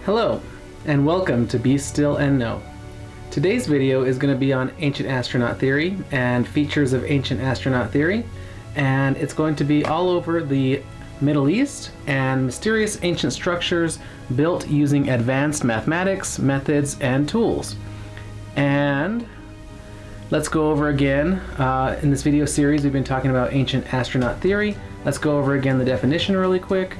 Hello, and welcome to Be Still and Know. Today's video is going to be on Ancient Astronaut Theory and features of Ancient Astronaut Theory, and it's going to be all over the Middle East and mysterious ancient structures built using advanced mathematics, methods, and tools. And let's go over again, in this video series we've been talking about Ancient Astronaut Theory. Let's go over again the definition really quick.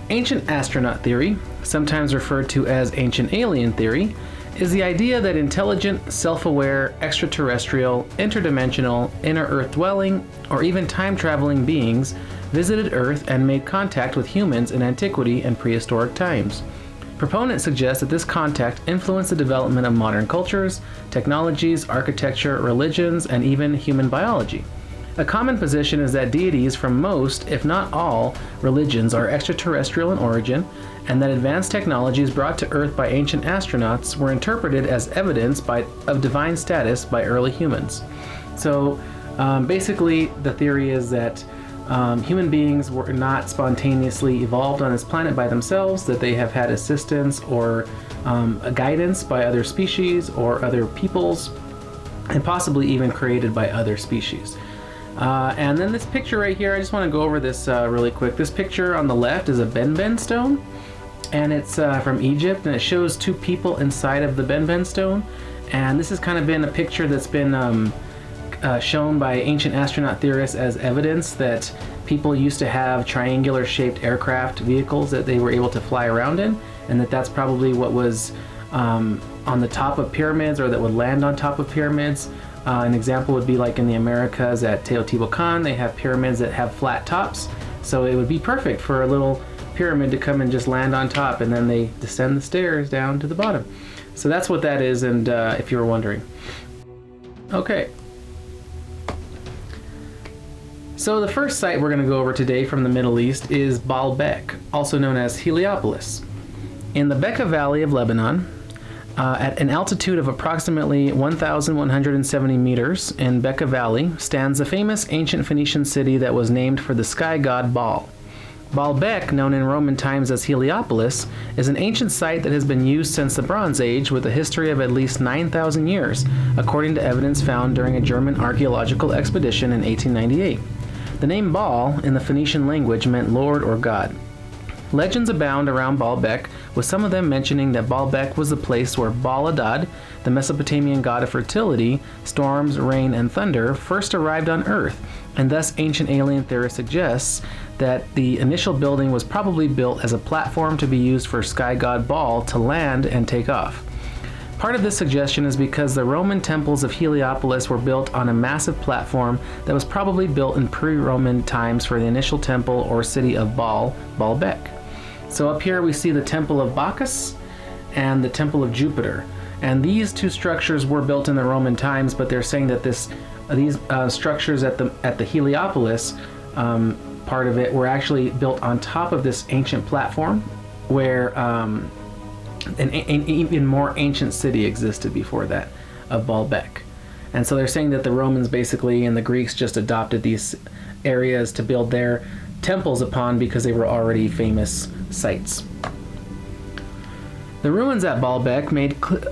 Ancient astronaut theory, sometimes referred to as ancient alien theory, is the idea that intelligent, self-aware, extraterrestrial, interdimensional, inner Earth dwelling, or even time-traveling beings visited Earth and made contact with humans in antiquity and prehistoric times. Proponents suggest that this contact influenced the development of modern cultures, technologies, architecture, religions, and even human biology. A common position is that deities from most, if not all, religions are extraterrestrial in origin, and that advanced technologies brought to Earth by ancient astronauts were interpreted as evidence of divine status by early humans. So basically the theory is that human beings were not spontaneously evolved on this planet by themselves, that they have had assistance or guidance by other species or other peoples, and possibly even created by other species. And then this picture right here, I just want to go over this really quick. This picture on the left is a Benben stone, and it's from Egypt, and it shows two people inside of the Benben stone. And this has kind of been a picture that's been shown by ancient astronaut theorists as evidence that people used to have triangular shaped aircraft vehicles that they were able to fly around in, and that's probably what was on the top of pyramids, or that would land on top of pyramids. An example would be like in the Americas at Teotihuacan, they have pyramids that have flat tops, so it would be perfect for a little pyramid to come and just land on top, and then they descend the stairs down to the bottom. So that's what that is, and if you were wondering. Okay. So the first site we're going to go over today from the Middle East is Baalbek, also known as Heliopolis. In the Bekaa Valley of Lebanon, at an altitude of approximately 1,170 meters in Bekaa Valley, stands the famous ancient Phoenician city that was named for the sky god Baal. Baalbek, known in Roman times as Heliopolis, is an ancient site that has been used since the Bronze Age with a history of at least 9,000 years, according to evidence found during a German archaeological expedition in 1898. The name Baal in the Phoenician language meant Lord or God. Legends abound around Baalbek, with some of them mentioning that Baalbek was the place where Baal-Adad, the Mesopotamian god of fertility, storms, rain, and thunder, first arrived on Earth, and thus ancient alien theory suggests that the initial building was probably built as a platform to be used for sky god Baal to land and take off. Part of this suggestion is because the Roman temples of Heliopolis were built on a massive platform that was probably built in pre-Roman times for the initial temple or city of Baal, Baalbek. So up here we see the Temple of Bacchus and the Temple of Jupiter. And these two structures were built in the Roman times, but they're saying that these structures at the Heliopolis part of it were actually built on top of this ancient platform where an even more ancient city existed before that, of Baalbek. And so they're saying that the Romans basically and the Greeks just adopted these areas to build their temples upon because they were already famous sites. The ruins at Baalbek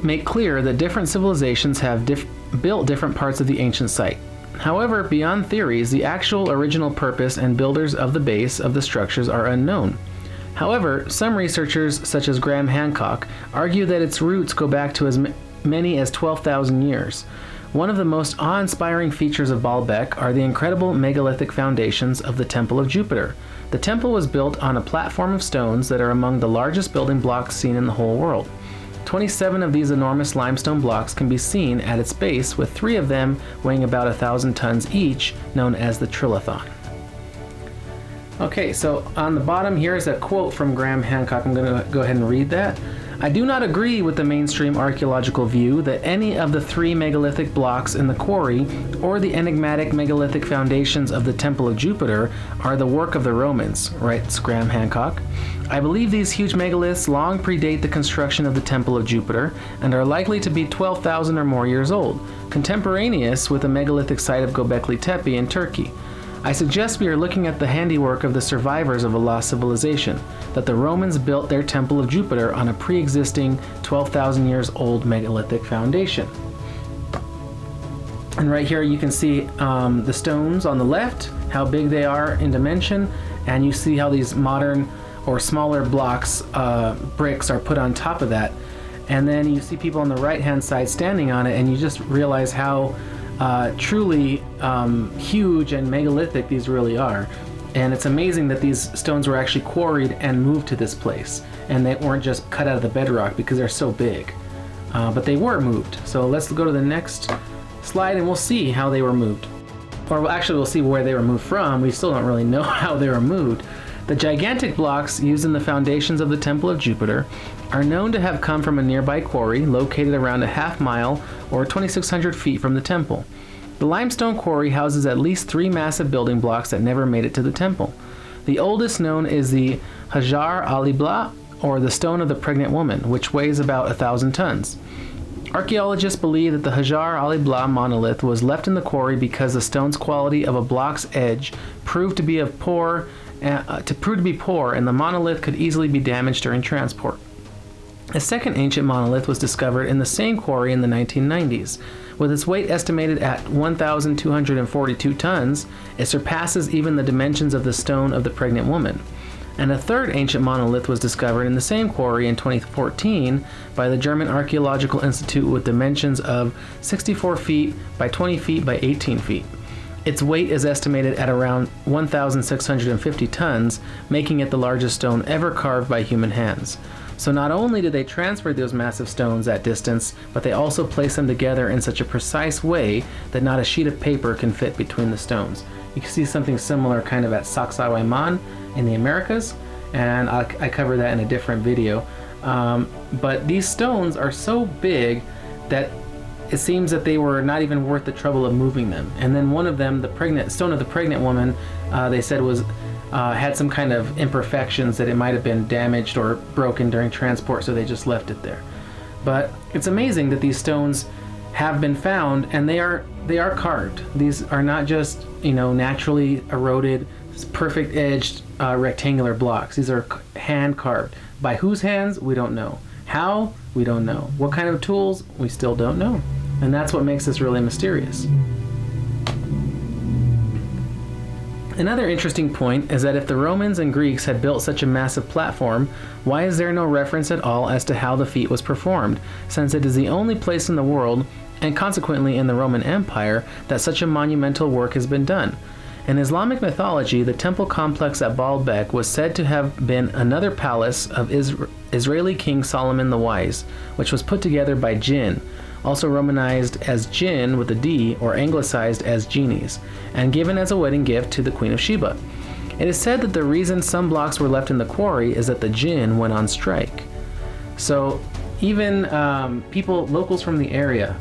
make clear that different civilizations have built different parts of the ancient site. However, beyond theories, the actual original purpose and builders of the base of the structures are unknown. However, some researchers, such as Graham Hancock, argue that its roots go back to as many as 12,000 years. One of the most awe-inspiring features of Baalbek are the incredible megalithic foundations of the Temple of Jupiter. The temple was built on a platform of stones that are among the largest building blocks seen in the whole world. 27 of these enormous limestone blocks can be seen at its base, with 3 of them weighing about 1,000 tons each, known as the Trilithon. Okay, so on the bottom here is a quote from Graham Hancock. I'm going to go ahead and read that. I do not agree with the mainstream archaeological view that any of the 3 megalithic blocks in the quarry or the enigmatic megalithic foundations of the Temple of Jupiter are the work of the Romans, writes Graham Hancock. I believe these huge megaliths long predate the construction of the Temple of Jupiter and are likely to be 12,000 or more years old, contemporaneous with the megalithic site of Gobekli Tepe in Turkey. I suggest we are looking at the handiwork of the survivors of a lost civilization, that the Romans built their Temple of Jupiter on a pre-existing 12,000 years old megalithic foundation. And right here you can see the stones on the left, how big they are in dimension, and you see how these modern or smaller blocks, bricks, are put on top of that. And then you see people on the right hand side standing on it, and you just realize how truly huge and megalithic these really are. And it's amazing that these stones were actually quarried and moved to this place, and they weren't just cut out of the bedrock because they're so big. But they were moved. So let's go to the next slide and we'll see how they were moved. Or actually we'll see where they were moved from. We still don't really know how they were moved. The gigantic blocks used in the foundations of the Temple of Jupiter are known to have come from a nearby quarry located around a half mile or 2,600 feet from the temple. The limestone quarry houses at least 3 massive building blocks that never made it to the temple. The oldest known is the Hajar al-Ibla, or the Stone of the Pregnant Woman, which weighs about 1,000 tons. Archaeologists believe that the Hajar al-Ibla monolith was left in the quarry because the stone's quality of a block's edge proved to be poor, and the monolith could easily be damaged during transport. A second ancient monolith was discovered in the same quarry in the 1990s. With its weight estimated at 1,242 tons, it surpasses even the dimensions of the Stone of the Pregnant Woman. And a third ancient monolith was discovered in the same quarry in 2014 by the German Archaeological Institute with dimensions of 64 feet by 20 feet by 18 feet. Its weight is estimated at around 1,650 tons, making it the largest stone ever carved by human hands. So not only did they transfer those massive stones at distance, but they also placed them together in such a precise way that not a sheet of paper can fit between the stones. You can see something similar kind of at Sacsayhuaman in the Americas, and I cover that in a different video. But these stones are so big that it seems that they were not even worth the trouble of moving them. And then one of them, the Stone of the Pregnant Woman, they said was had some kind of imperfections, that it might have been damaged or broken during transport, so they just left it there. But it's amazing that these stones have been found, and they are carved. These are not just, naturally eroded, perfect edged rectangular blocks. These are hand carved. By whose hands? We don't know. How? We don't know. What kind of tools? We still don't know. And that's what makes this really mysterious. Another interesting point is that if the Romans and Greeks had built such a massive platform, why is there no reference at all as to how the feat was performed, since it is the only place in the world, and consequently in the Roman Empire, that such a monumental work has been done? In Islamic mythology, the temple complex at Baalbek was said to have been another palace of Israeli King Solomon the Wise, which was put together by jinn, also Romanized as jinn with a D, or anglicized as genies, and given as a wedding gift to the Queen of Sheba. It is said that the reason some blocks were left in the quarry is that the jinn went on strike. So even locals from the area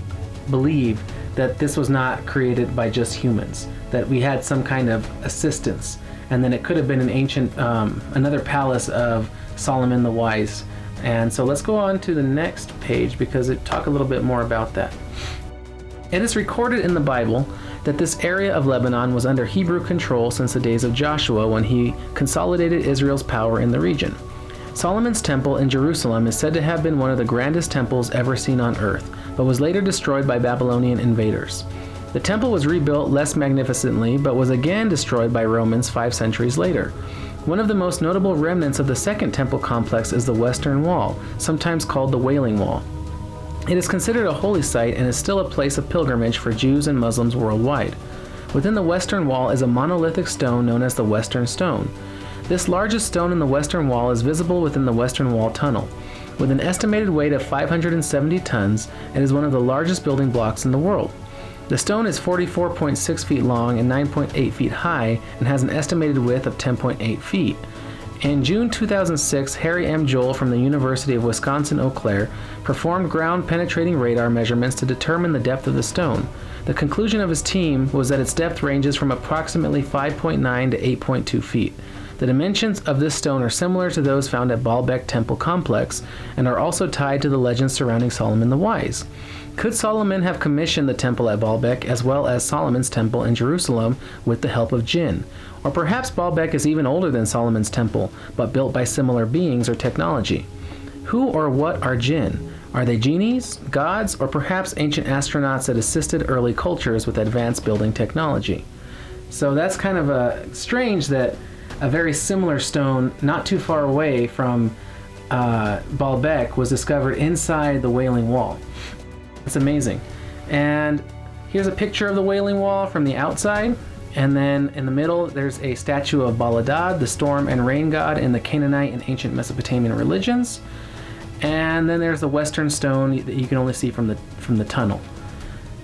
believe that this was not created by just humans, that we had some kind of assistance, and then it could have been an ancient, another palace of Solomon the Wise. And so let's go on to the next page, because it talks a little bit more about that. It is recorded in the Bible that this area of Lebanon was under Hebrew control since the days of Joshua, when he consolidated Israel's power in the region. Solomon's temple in Jerusalem is said to have been one of the grandest temples ever seen on earth, but was later destroyed by Babylonian invaders. The temple was rebuilt less magnificently, but was again destroyed by Romans 5 centuries later. One of the most notable remnants of the second temple complex is the Western Wall, sometimes called the Wailing Wall. It is considered a holy site and is still a place of pilgrimage for Jews and Muslims worldwide. Within the Western Wall is a monolithic stone known as the Western Stone. This largest stone in the Western Wall is visible within the Western Wall tunnel. With an estimated weight of 570 tons, it is one of the largest building blocks in the world. The stone is 44.6 feet long and 9.8 feet high, and has an estimated width of 10.8 feet. In June 2006, Harry M. Joel from the University of Wisconsin-Eau Claire performed ground-penetrating radar measurements to determine the depth of the stone. The conclusion of his team was that its depth ranges from approximately 5.9 to 8.2 feet. The dimensions of this stone are similar to those found at Baalbek Temple Complex and are also tied to the legends surrounding Solomon the Wise. Could Solomon have commissioned the temple at Baalbek as well as Solomon's temple in Jerusalem with the help of jinn? Or perhaps Baalbek is even older than Solomon's temple, but built by similar beings or technology. Who or what are jinn? Are they genies, gods, or perhaps ancient astronauts that assisted early cultures with advanced building technology? So that's kind of strange that a very similar stone not too far away from Baalbek was discovered inside the Wailing Wall. It's amazing. And here's a picture of the Wailing Wall from the outside. And then in the middle, there's a statue of Baladad, the storm and rain god in the Canaanite and ancient Mesopotamian religions. And then there's the western stone that you can only see from the tunnel.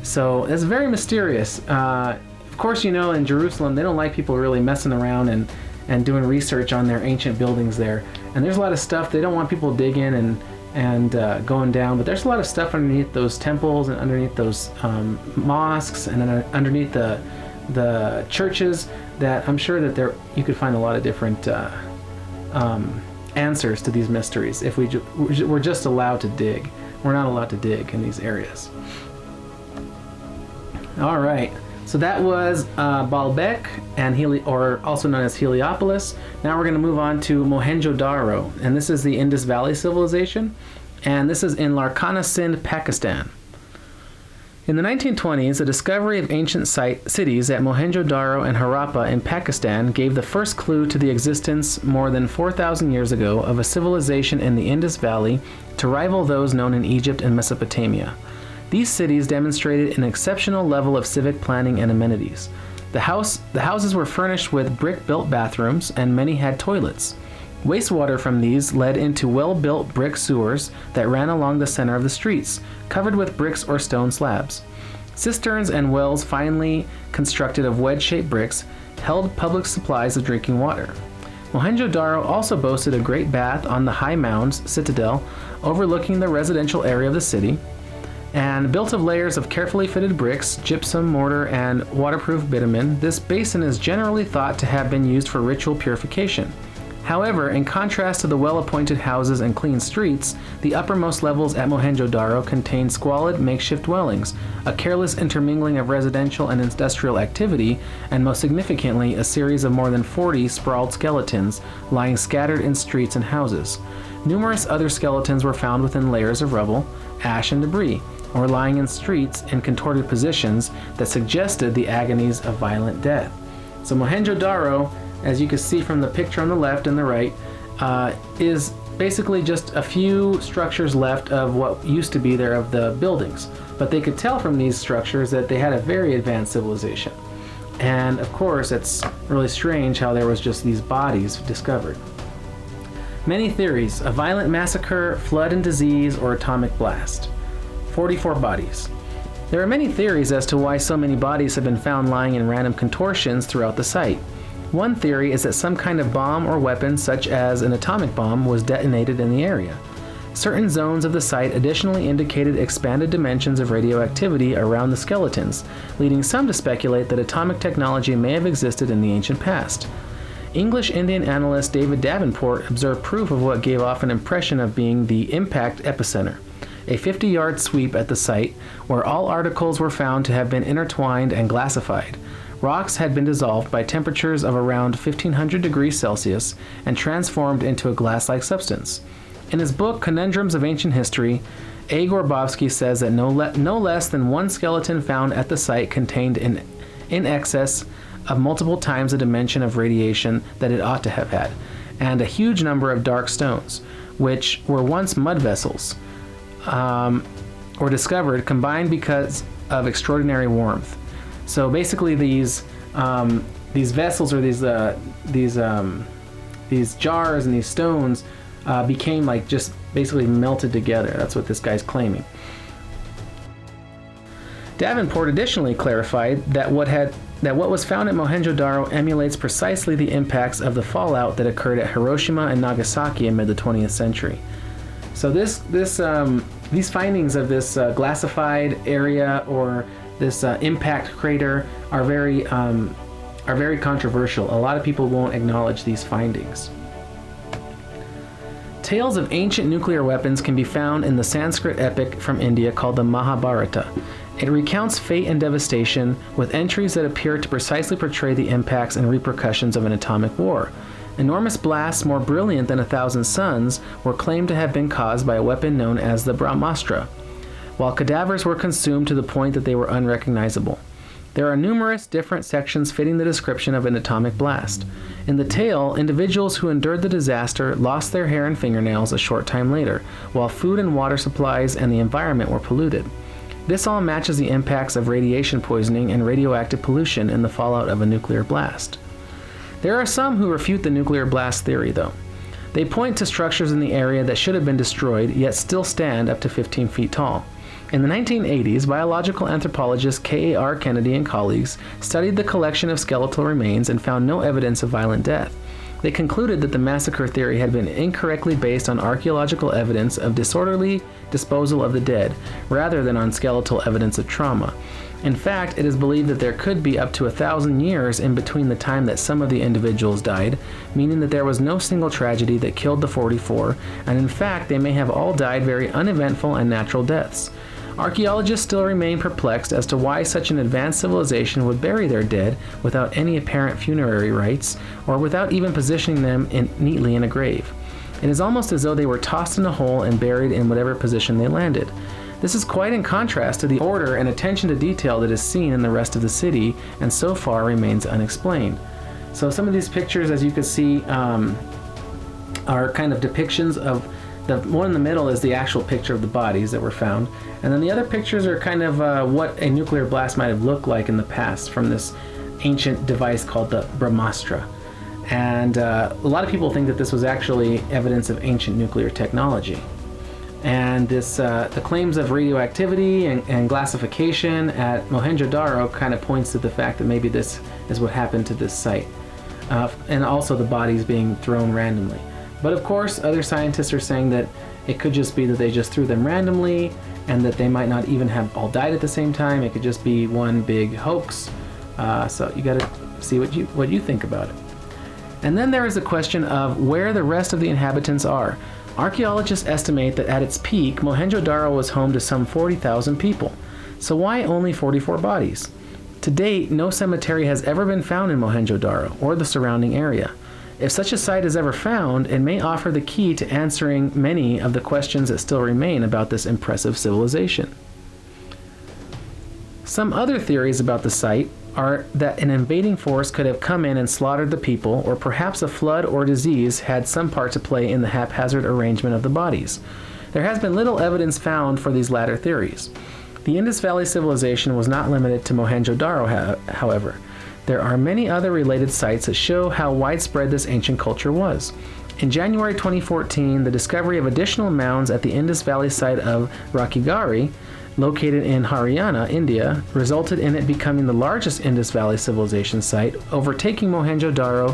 So it's very mysterious. Of course, you know, in Jerusalem, they don't like people really messing around and doing research on their ancient buildings there. And there's a lot of stuff they don't want people digging and going down. But there's a lot of stuff underneath those temples and underneath those mosques and then underneath the churches that I'm sure that you could find a lot of different answers to these mysteries if we're just allowed to dig. We're not allowed to dig in these areas. All right, so that was Baalbek, or also known as Heliopolis. Now we're going to move on to Mohenjo-Daro, and this is the Indus Valley civilization, and this is in Larkana, Sindh, Pakistan. In the 1920s, the discovery of ancient cities at Mohenjo-Daro and Harappa in Pakistan gave the first clue to the existence more than 4,000 years ago of a civilization in the Indus Valley to rival those known in Egypt and Mesopotamia. These cities demonstrated an exceptional level of civic planning and amenities. The houses were furnished with brick-built bathrooms, and many had toilets. Wastewater from these led into well-built brick sewers that ran along the center of the streets, covered with bricks or stone slabs. Cisterns and wells finely constructed of wedge-shaped bricks held public supplies of drinking water. Mohenjo-Daro also boasted a great bath on the high mounds citadel overlooking the residential area of the city, and built of layers of carefully fitted bricks, gypsum, mortar, and waterproof bitumen, this basin is generally thought to have been used for ritual purification. However, in contrast to the well-appointed houses and clean streets, the uppermost levels at Mohenjo-Daro contained squalid makeshift dwellings, a careless intermingling of residential and industrial activity, and most significantly, a series of more than 40 sprawled skeletons lying scattered in streets and houses. Numerous other skeletons were found within layers of rubble, ash, and debris, or lying in streets in contorted positions that suggested the agonies of violent death. So Mohenjo-Daro, as you can see from the picture on the left and the right, is basically just a few structures left of what used to be there of the buildings. But they could tell from these structures that they had a very advanced civilization. And of course, it's really strange how there was just these bodies discovered. Many theories: a violent massacre, flood and disease, or atomic blast. 44 bodies. There are many theories as to why so many bodies have been found lying in random contortions throughout the site. One theory is that some kind of bomb or weapon, such as an atomic bomb, was detonated in the area. Certain zones of the site additionally indicated expanded dimensions of radioactivity around the skeletons, leading some to speculate that atomic technology may have existed in the ancient past. English Indian analyst David Davenport observed proof of what gave off an impression of being the impact epicenter, a 50-yard sweep at the site where all articles were found to have been intertwined and glassified. Rocks had been dissolved by temperatures of around 1500 degrees Celsius and transformed into a glass-like substance. In his book, Conundrums of Ancient History, A. Gorbowski says that no less than one skeleton found at the site contained in excess of multiple times the dimension of radiation that it ought to have had, and a huge number of dark stones, which were once mud vessels, were discovered, combined because of extraordinary warmth. So basically, these vessels or these jars and these stones became like just basically melted together. That's what this guy's claiming. Davenport additionally clarified that what was found at Mohenjo-Daro emulates precisely the impacts of the fallout that occurred at Hiroshima and Nagasaki in mid 20th century. So these findings of this glassified area or this impact crater are are very controversial. A lot of people won't acknowledge these findings. Tales of ancient nuclear weapons can be found in the Sanskrit epic from India called the Mahabharata. It recounts fate and devastation with entries that appear to precisely portray the impacts and repercussions of an atomic war. Enormous blasts more brilliant than 1,000 suns were claimed to have been caused by a weapon known as the Brahmastra, while cadavers were consumed to the point that they were unrecognizable. There are numerous different sections fitting the description of an atomic blast. In the tale, individuals who endured the disaster lost their hair and fingernails a short time later, while food and water supplies and the environment were polluted. This all matches the impacts of radiation poisoning and radioactive pollution in the fallout of a nuclear blast. There are some who refute the nuclear blast theory, though. They point to structures in the area that should have been destroyed, yet still stand up to 15 feet tall. In the 1980s, biological anthropologist K.A.R. Kennedy and colleagues studied the collection of skeletal remains and found no evidence of violent death. They concluded that the massacre theory had been incorrectly based on archaeological evidence of disorderly disposal of the dead, rather than on skeletal evidence of trauma. In fact, it is believed that there could be up to 1,000 years in between the time that some of the individuals died, meaning that there was no single tragedy that killed the 44, and in fact, they may have all died very uneventful and natural deaths. Archaeologists still remain perplexed as to why such an advanced civilization would bury their dead without any apparent funerary rites, or without even positioning them neatly in a grave. It is almost as though they were tossed in a hole and buried in whatever position they landed. This is quite in contrast to the order and attention to detail that is seen in the rest of the city, and so far remains unexplained. So some of these pictures, as you can see, are kind of depictions of the one in the middle is the actual picture of the bodies that were found, and then the other pictures are kind of what a nuclear blast might have looked like in the past from this ancient device called the Brahmastra. And a lot of people think that this was actually evidence of ancient nuclear technology. And this, the claims of radioactivity and glassification at Mohenjo-Daro kind of points to the fact that maybe this is what happened to this site. And also the bodies being thrown randomly. But of course, other scientists are saying that it could just be that they just threw them randomly and that they might not even have all died at the same time. It could just be one big hoax. So you got to see what you think about it. And then there is the question of where the rest of the inhabitants are. Archaeologists estimate that at its peak, Mohenjo-Daro was home to some 40,000 people. So why only 44 bodies? To date, no cemetery has ever been found in Mohenjo-Daro or the surrounding area. If such a site is ever found, it may offer the key to answering many of the questions that still remain about this impressive civilization. Some other theories about the site are that an invading force could have come in and slaughtered the people, or perhaps a flood or disease had some part to play in the haphazard arrangement of the bodies. There has been little evidence found for these latter theories. The Indus Valley civilization was not limited to Mohenjo-Daro, however. There are many other related sites that show how widespread this ancient culture was. In January 2014, the discovery of additional mounds at the Indus Valley site of Rakhigarhi, located in Haryana, India, resulted in it becoming the largest Indus Valley civilization site, overtaking Mohenjo-Daro,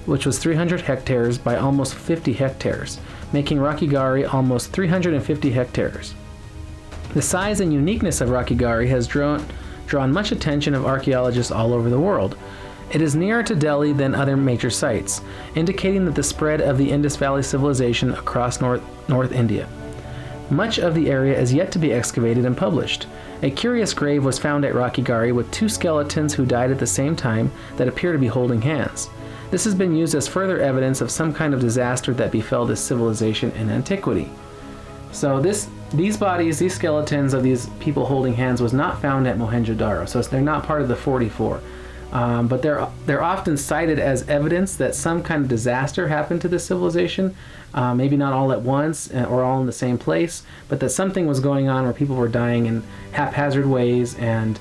which was 300 hectares, by almost 50 hectares, making Rakhigarhi almost 350 hectares. The size and uniqueness of Rakhigarhi has drawn much attention of archaeologists all over the world. It is nearer to Delhi than other major sites, indicating that the spread of the Indus Valley civilization across North India. Much of the area is yet to be excavated and published. A curious grave was found at Rakhigarhi with two skeletons who died at the same time that appear to be holding hands. This has been used as further evidence of some kind of disaster that befell this civilization in antiquity. So these bodies, these skeletons of these people holding hands was not found at Mohenjo-Daro, so they're not part of the 44. But they're often cited as evidence that some kind of disaster happened to this civilization, maybe not all at once or all in the same place, but that something was going on where people were dying in haphazard ways and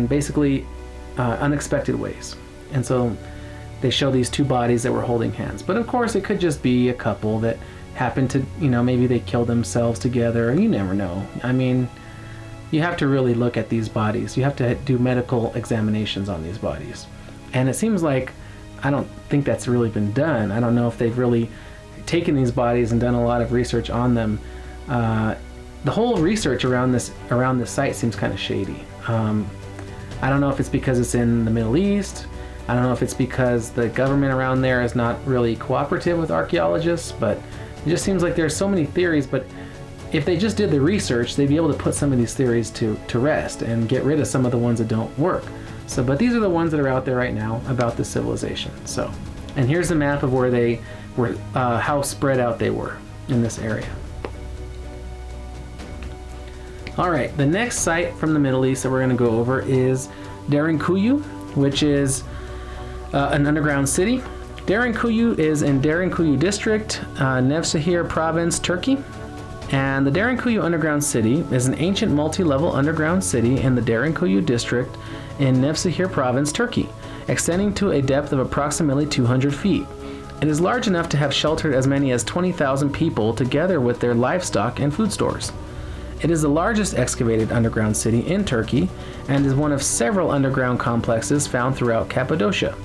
basically unexpected ways. And so they show these two bodies that were holding hands. But of course, it could just be a couple that happened to, maybe they killed themselves together. You never know. I mean, you have to really look at these bodies. You have to do medical examinations on these bodies. And it seems like, I don't think that's really been done. I don't know if they've really taken these bodies and done a lot of research on them. The whole research around this site seems kind of shady. I don't know if it's because it's in the Middle East. I don't know if it's because the government around there is not really cooperative with archaeologists, but it just seems like there's so many theories. But if they just did the research, they'd be able to put some of these theories to rest and get rid of some of the ones that don't work. So, but these are the ones that are out there right now about the civilization. So, and here's the map of where they were, how spread out they were in this area. All right, the next site from the Middle East that we're going to go over is Daran Kuyu, which is an underground city. Daran Kuyu is in Daran Kuyu district, Navsuhir Province, Turkey. And the Daran Kuyu underground city is an ancient multi-level underground city in the Daran Kuyu district in Navsuhir Province, Turkey, extending to a depth of approximately 200 feet. It is large enough to have sheltered as many as 20,000 people together with their livestock and food stores. It is the largest excavated underground city in Turkey and is one of several underground complexes found throughout Cappadocia.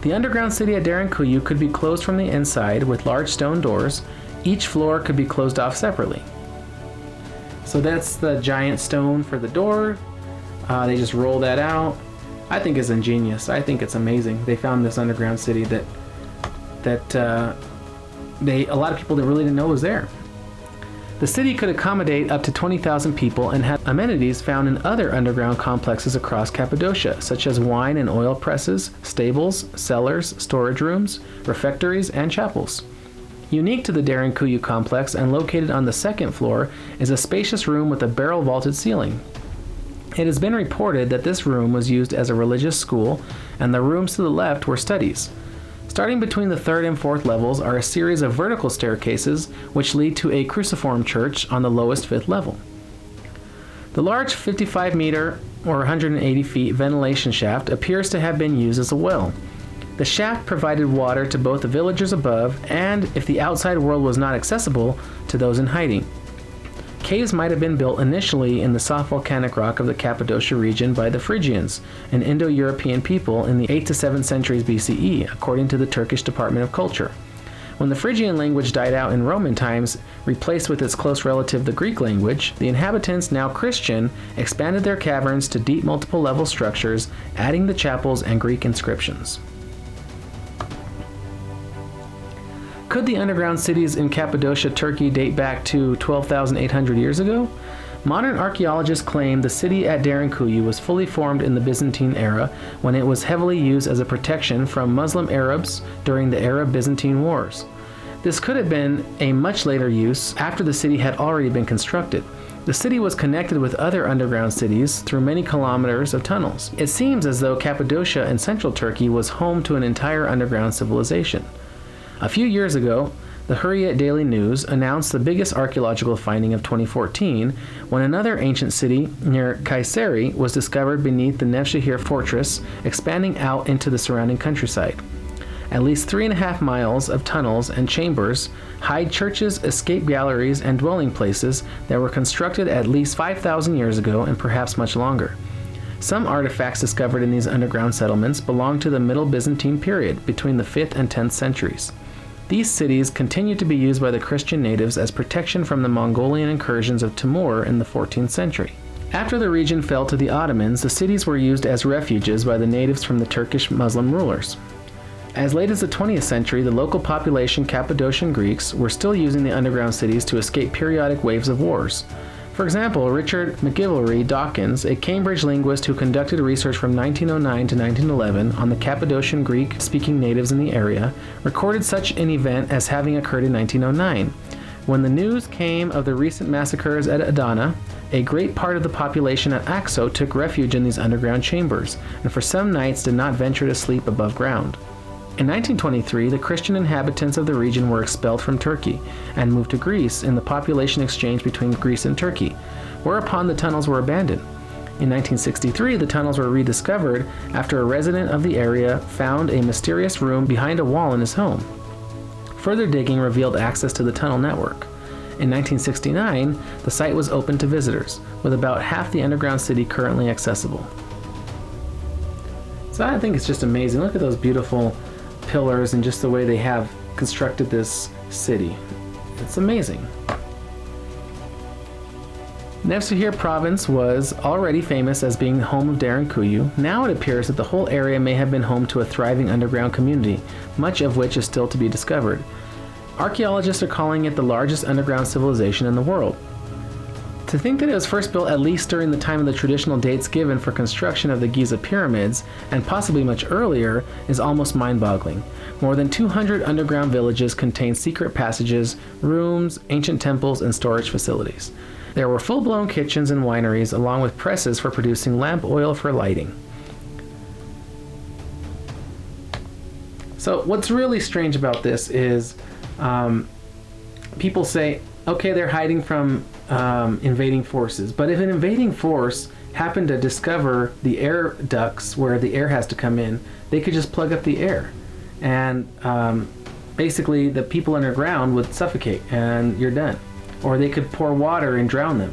The underground city at Daran Kuyu could be closed from the inside with large stone doors. Each floor could be closed off separately. So that's the giant stone for the door. They just roll that out. I think it's ingenious. I think it's amazing. They found this underground city that a lot of people that really didn't know was there. The city could accommodate up to 20,000 people and had amenities found in other underground complexes across Cappadocia, such as wine and oil presses, stables, cellars, storage rooms, refectories, and chapels. Unique to the Daran Kuyu complex and located on the second floor is a spacious room with a barrel-vaulted ceiling. It has been reported that this room was used as a religious school, and the rooms to the left were studies. Starting between the third and fourth levels are a series of vertical staircases which lead to a cruciform church on the lowest fifth level. The large 55-meter or 180 feet ventilation shaft appears to have been used as a well. The shaft provided water to both the villagers above and, if the outside world was not accessible, to those in hiding. Caves might have been built initially in the soft volcanic rock of the Cappadocia region by the Phrygians, an Indo-European people in the 8th to 7th centuries BCE, according to the Turkish Department of Culture. When the Phrygian language died out in Roman times, replaced with its close relative the Greek language, the inhabitants, now Christian, expanded their caverns to deep multiple-level structures, adding the chapels and Greek inscriptions. Could the underground cities in Cappadocia, Turkey date back to 12,800 years ago? Modern archaeologists claim the city at Daran Kuyu was fully formed in the Byzantine era when it was heavily used as a protection from Muslim Arabs during the Arab-Byzantine Wars. This could have been a much later use after the city had already been constructed. The city was connected with other underground cities through many kilometers of tunnels. It seems as though Cappadocia in central Turkey was home to an entire underground civilization. A few years ago, the Hurriyet Daily News announced the biggest archaeological finding of 2014 when another ancient city near Kayseri was discovered beneath the Navsuhir fortress, expanding out into the surrounding countryside. At least 3.5 miles of tunnels and chambers hide churches, escape galleries, and dwelling places that were constructed at least 5,000 years ago and perhaps much longer. Some artifacts discovered in these underground settlements belong to the Middle Byzantine period, between the 5th and 10th centuries. These cities continued to be used by the Christian natives as protection from the Mongolian incursions of Timur in the 14th century. After the region fell to the Ottomans, the cities were used as refuges by the natives from the Turkish Muslim rulers. As late as the 20th century, the local population Cappadocian Greeks were still using the underground cities to escape periodic waves of wars. For example, Richard McGillivray Dawkins, a Cambridge linguist who conducted research from 1909 to 1911 on the Cappadocian Greek-speaking natives in the area, recorded such an event as having occurred in 1909. When the news came of the recent massacres at Adana, a great part of the population at Akso took refuge in these underground chambers, and for some nights did not venture to sleep above ground. In 1923, the Christian inhabitants of the region were expelled from Turkey and moved to Greece in the population exchange between Greece and Turkey, whereupon the tunnels were abandoned. In 1963, the tunnels were rediscovered after a resident of the area found a mysterious room behind a wall in his home. Further digging revealed access to the tunnel network. In 1969, the site was open to visitors, with about half the underground city currently accessible. So I think it's just amazing. Look at those beautiful pillars and just the way they have constructed this city. It's amazing. Navsuhir Province was already famous as being the home of Daran Kuyu. Now it appears that the whole area may have been home to a thriving underground community, much of which is still to be discovered. Archaeologists are calling it the largest underground civilization in the world. To think that it was first built at least during the time of the traditional dates given for construction of the Giza pyramids, and possibly much earlier, is almost mind-boggling. More than 200 underground villages contain secret passages, rooms, ancient temples, and storage facilities. There were full-blown kitchens and wineries, along with presses for producing lamp oil for lighting. So what's really strange about this is people say, okay, they're hiding from invading forces, but if an invading force happened to discover the air ducts where the air has to come in, they could just plug up the air, and basically the people underground would suffocate and you're done. Or they could pour water and drown them.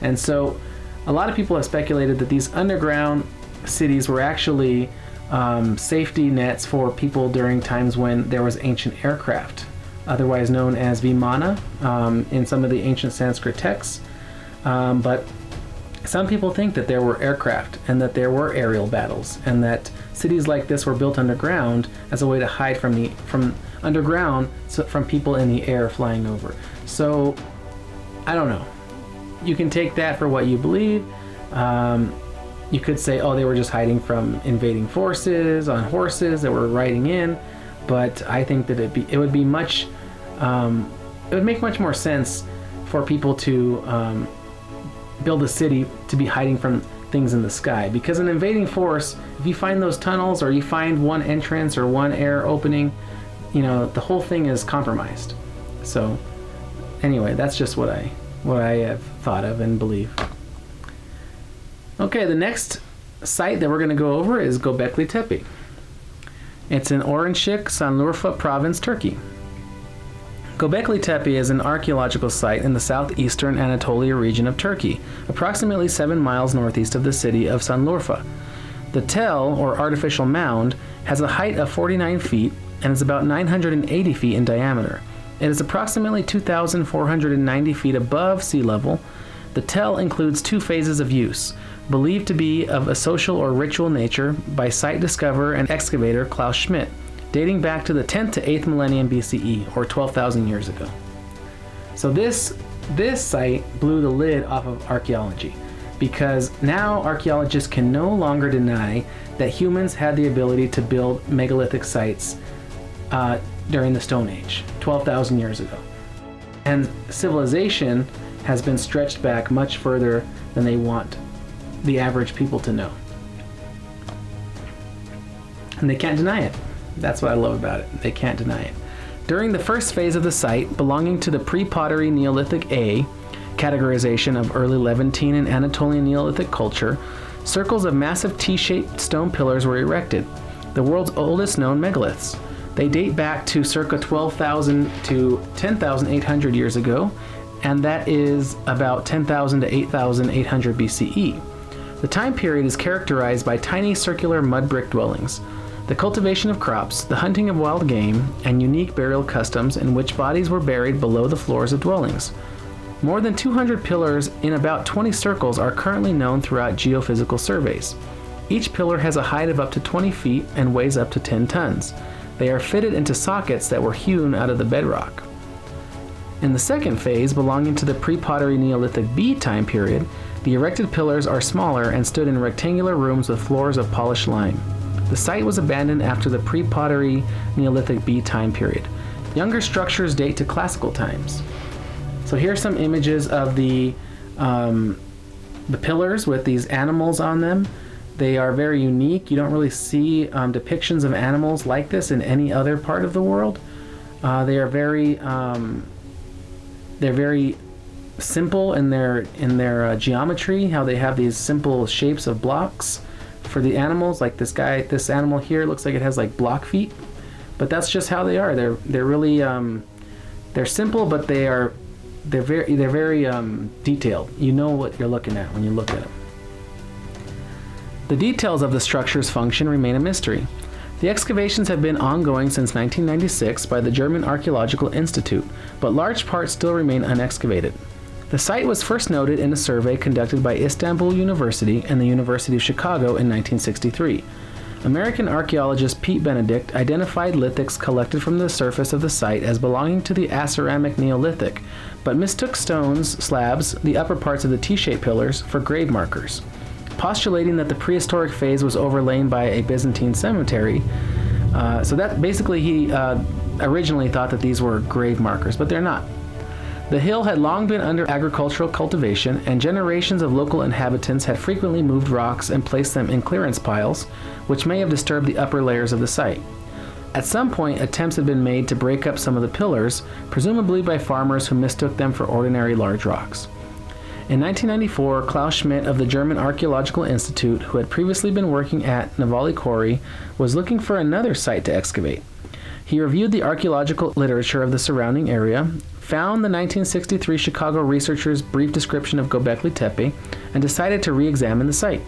And so a lot of people have speculated that these underground cities were actually safety nets for people during times when there was ancient aircraft, otherwise known as Vimana in some of the ancient Sanskrit texts. But some people think that there were aircraft and that there were aerial battles, and that cities like this were built underground as a way to hide from underground, so from people in the air flying over. So I don't know. You can take that for what you believe. You could say, oh, they were just hiding from invading forces on horses that were riding in. But I think that it would make much more sense for people to build a city to be hiding from things in the sky. Because an invading force, if you find those tunnels or you find one entrance or one air opening, you know, the whole thing is compromised. So anyway, that's just what I have thought of and believe. Okay, the next site that we're going to go over is Gobekli Tepe. It's in Sanliurfa Province, Turkey. Gobekli Tepe is an archaeological site in the southeastern Anatolia region of Turkey, approximately 7 miles northeast of the city of Sanliurfa. The tell, or artificial mound, has a height of 49 feet and is about 980 feet in diameter. It is approximately 2,490 feet above sea level. The tell includes 2 phases of use, believed to be of a social or ritual nature by site discoverer and excavator Klaus Schmidt, dating back to the 10th to 8th millennium BCE, or 12,000 years ago. So this site blew the lid off of archaeology, because now archaeologists can no longer deny that humans had the ability to build megalithic sites during the Stone Age, 12,000 years ago. And civilization has been stretched back much further than they want the average people to know. And they can't deny it. That's what I love about it. They can't deny it. During the first phase of the site, belonging to the pre-pottery Neolithic A categorization of early Levantine and Anatolian Neolithic culture, circles of massive T-shaped stone pillars were erected, the world's oldest known megaliths. They date back to circa 12,000 to 10,800 years ago, and that is about 10,000 to 8,800 BCE. The time period is characterized by tiny circular mud brick dwellings, the cultivation of crops, the hunting of wild game, and unique burial customs in which bodies were buried below the floors of dwellings. More than 200 pillars in about 20 circles are currently known throughout geophysical surveys. Each pillar has a height of up to 20 feet and weighs up to 10 tons. They are fitted into sockets that were hewn out of the bedrock. In the second phase, belonging to the pre-pottery Neolithic B time period, the erected pillars are smaller and stood in rectangular rooms with floors of polished lime. The site was abandoned after the pre-pottery Neolithic B time period. Younger structures date to classical times. So here's some images of the pillars with these animals on them. They are very unique. You don't really see depictions of animals like this in any other part of the world. They are very simple in their geometry. How they have these simple shapes of blocks for the animals. Like this animal here looks like it has like block feet, but that's just how they are. They're really they're simple, but they're very detailed. You know what you're looking at when you look at them. The details of the structure's function remain a mystery. The excavations have been ongoing since 1996 by the German Archaeological Institute, but large parts still remain unexcavated. The site was first noted in a survey conducted by Istanbul University and the University of Chicago in 1963. American archaeologist Pete Benedict identified lithics collected from the surface of the site as belonging to the Aceramic Neolithic, but mistook stones, slabs, the upper parts of the T-shaped pillars, for grave markers. Postulating that the prehistoric phase was overlain by a Byzantine cemetery, so that basically he originally thought that these were grave markers, but they're not. The hill had long been under agricultural cultivation, and generations of local inhabitants had frequently moved rocks and placed them in clearance piles, which may have disturbed the upper layers of the site. At some point, attempts had been made to break up some of the pillars, presumably by farmers who mistook them for ordinary large rocks. In 1994, Klaus Schmidt of the German Archaeological Institute, who had previously been working at Navali Quarry, was looking for another site to excavate. He reviewed the archaeological literature of the surrounding area, found the 1963 Chicago researchers' brief description of Gobekli Tepe, and decided to re-examine the site.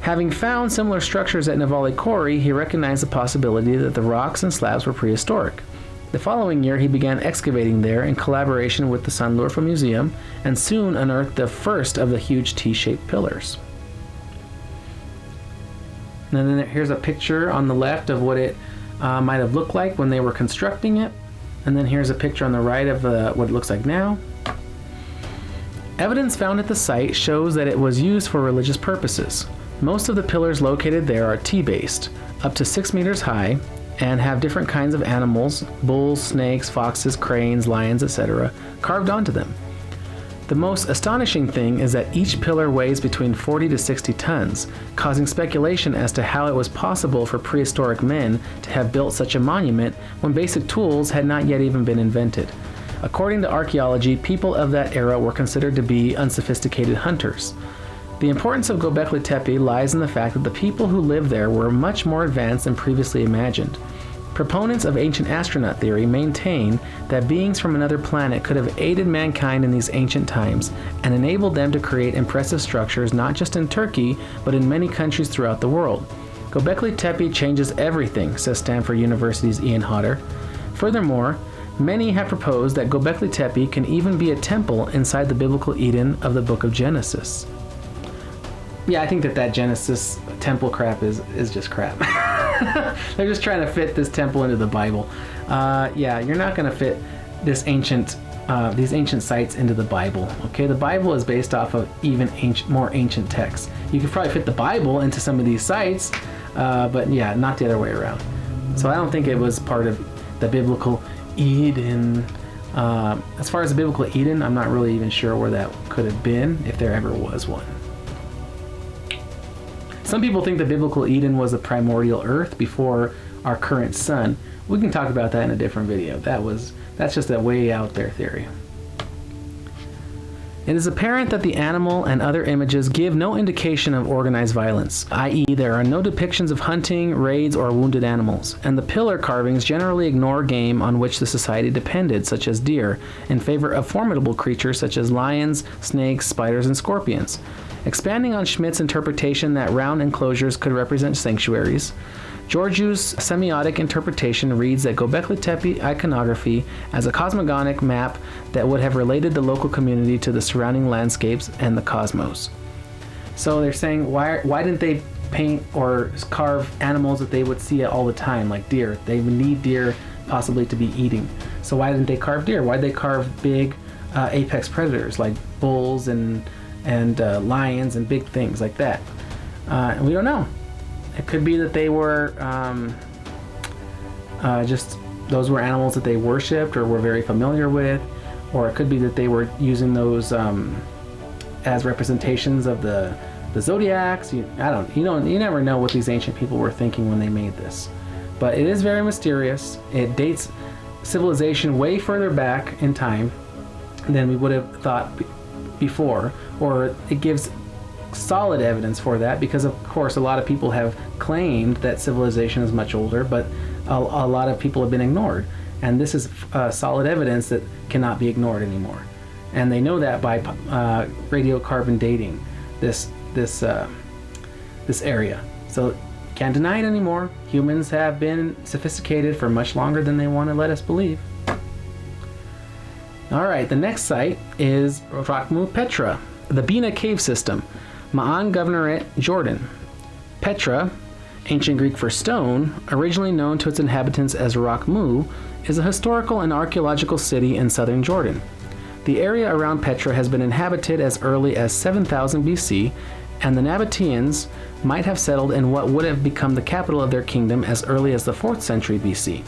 Having found similar structures at Navali Quarry, he recognized the possibility that the rocks and slabs were prehistoric. The following year, he began excavating there in collaboration with the Sanlurfa Museum, and soon unearthed the first of the huge T-shaped pillars. And then here's a picture on the left of what it might have looked like when they were constructing it. And then here's a picture on the right of what it looks like now. Evidence found at the site shows that it was used for religious purposes. Most of the pillars located there are T-based, up to 6 meters high, and have different kinds of animals, bulls, snakes, foxes, cranes, lions, etc., carved onto them. The most astonishing thing is that each pillar weighs between 40 to 60 tons, causing speculation as to how it was possible for prehistoric men to have built such a monument when basic tools had not yet even been invented. According to archaeology, people of that era were considered to be unsophisticated hunters. The importance of Gobekli Tepe lies in the fact that the people who lived there were much more advanced than previously imagined. Proponents of Ancient Astronaut Theory maintain that beings from another planet could have aided mankind in these ancient times and enabled them to create impressive structures not just in Turkey, but in many countries throughout the world. Gobekli Tepe changes everything, says Stanford University's Ian Hodder. Furthermore, many have proposed that Gobekli Tepe can even be a temple inside the biblical Eden of the book of Genesis. Yeah, I think that Genesis temple crap is just crap. They're just trying to fit this temple into the Bible. Yeah, you're not going to fit these ancient sites into the Bible. Okay, the Bible is based off of even more ancient texts. You could probably fit the Bible into some of these sites, but yeah, not the other way around. So I don't think it was part of the biblical Eden. As far as the biblical Eden, I'm not really even sure where that could have been, if there ever was one. Some people think the biblical Eden was the primordial earth before our current sun. We can talk about that in a different video. That's just a way out there theory. It is apparent that the animal and other images give no indication of organized violence, i.e. there are no depictions of hunting, raids, or wounded animals, and the pillar carvings generally ignore game on which the society depended, such as deer, in favor of formidable creatures such as lions, snakes, spiders, and scorpions. Expanding on Schmidt's interpretation that round enclosures could represent sanctuaries, Georgiou's semiotic interpretation reads that Gobekli Tepe iconography as a cosmogonic map that would have related the local community to the surrounding landscapes and the cosmos. So they're saying, why didn't they paint or carve animals that they would see all the time, like deer? They would need deer possibly to be eating. So why didn't they carve deer? Why did they carve big apex predators like bulls and lions and big things like that? And we don't know. It could be that they were just those were animals that they worshipped or were very familiar with, or it could be that they were using those as representations of the zodiacs. You never know what these ancient people were thinking when they made this. But it is very mysterious. It dates civilization way further back in time than we would have thought before, or it gives solid evidence for that, because of course a lot of people have claimed that civilization is much older, but a lot of people have been ignored, and this is solid evidence that cannot be ignored anymore. And they know that by radiocarbon dating this area, so can't deny it anymore. Humans have been sophisticated for much longer than they want to let us believe. All right, the next site is Rakmu Petra, the Beena cave system, Ma'an Governorate, Jordan. Petra, ancient Greek for stone, originally known to its inhabitants as Rakmu, is a historical and archaeological city in southern Jordan. The area around Petra has been inhabited as early as 7000 BC, and the Nabataeans might have settled in what would have become the capital of their kingdom as early as the 4th century BC.